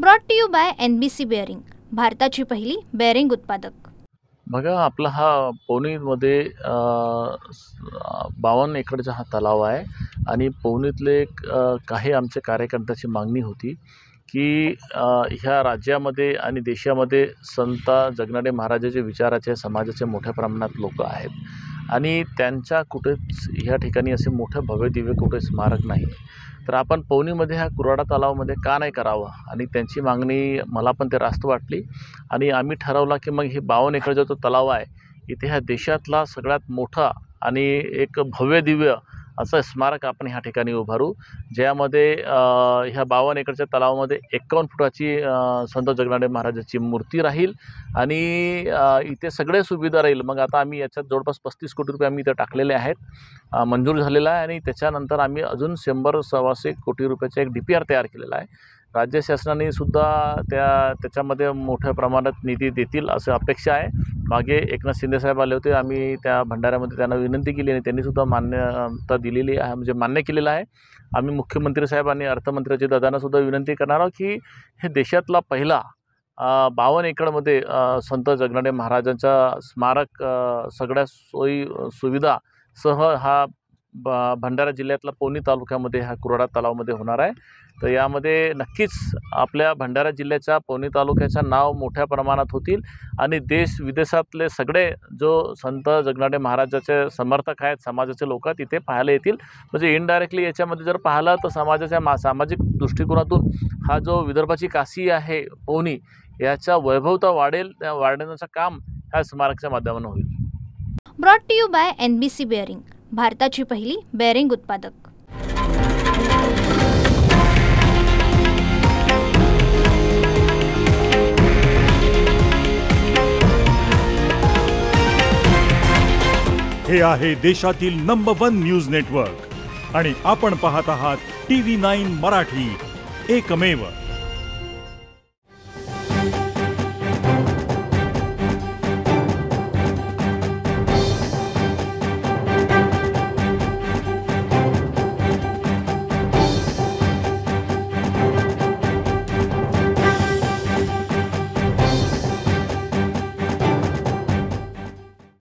Brought to you by NBC bearing, भारताची पहिली bearing उत्पादक। बघा, आपला हा पवनीमध्ये 52 एकरचा हा तलाव आहे आणि पवनीतले काही आमच्या कार्यकर्त्याची मागणी होती की ह्या राज्यामध्ये आणि देशामध्ये संत जगनाडे महाराजाचे विचाराचे समाजाचे मोठ्या प्रमाणात लोक आहेत आणि त्यांच्या कुठेच ह्या ठिकाणी असे मोठं भव्यदिव्य कुठे स्मारक नाही। तर आपण पवनीमध्ये ह्या कुराडा तलावामध्ये का नाही करावं आणि त्यांची मागणी मला पण ते रास्त वाटली आणि आम्ही ठरवला की मग हे 52 एकरचा जो तलाव आहे इथे ह्या देशातला सगळ्यात मोठा आणि एक भव्यदिव्य असं स्मारक आपण ह्या ठिकाणी उभारू, ज्यामध्ये ह्या 52 एकरच्या तलावामध्ये 51 फुटाची संत जगनाडे महाराजाची मूर्ती राहील आणि इथे सगळे सुविधा राहील। मग आता आम्ही याच्यात जवळपास 35 कोटी रुपये आम्ही इथे टाकलेले आहेत, मंजूर झालेला आहे आणि त्याच्यानंतर आम्ही अजून 100-125 कोटी रुपयाचा एक DPR तयार केलेला आहे। राज्य शासनाने सुद्धा त्याच्यामध्ये मोठ्या प्रमाणात निधी देतील असं अपेक्षा आहे। मागे एकनाथ शिंदे साहेब आले होते, आम्ही त्या भंडाऱ्यामध्ये त्यांना विनंती केली आणि त्यांनी सुद्धा मान्यता दिलेली आहे, म्हणजे मान्य केलेलं आहे। आम्ही मुख्यमंत्री साहेब आणि अर्थमंत्र्याचे दादांना सुद्धा विनंती करणार आहोत की हे देशातला पहिला 52 एकरमध्ये संत जगनाडे महाराजांचा स्मारक सगळ्या सोयी सुविधासह हा भंडारा जिल्ह्यातला पवनी तालुक्यामध्ये हा कुराडा तलावामध्ये होणार आहे। तर यामध्ये नक्कीच आपल्या भंडारा जिल्ह्याच्या पवनी तालुक्याचं नाव मोठ्या प्रमाणात होतील आणि देश विदेशातले सगळे जो संत जगनाडे महाराजाचे समर्थक आहेत, समाजाचे लोक तिथे पाहायला येतील। म्हणजे इनडायरेक्टली याच्यामध्ये जर पाहिलं तर समाजाच्या सामाजिक दृष्टिकोनातून हा जो विदर्भाची काशी आहे पवनी, याचा वैभवता वाढवण्याचं काम ह्या स्मारकाच्या माध्यमातून होईल। Brought to you by NBC bearing, भारताची पहिली बेअरिंग उत्पादक। हे आहे देशातील नंबर 1 न्यूज नेटवर्क आणि आपण पाहत आहात TV9 मराठी, एकमेव।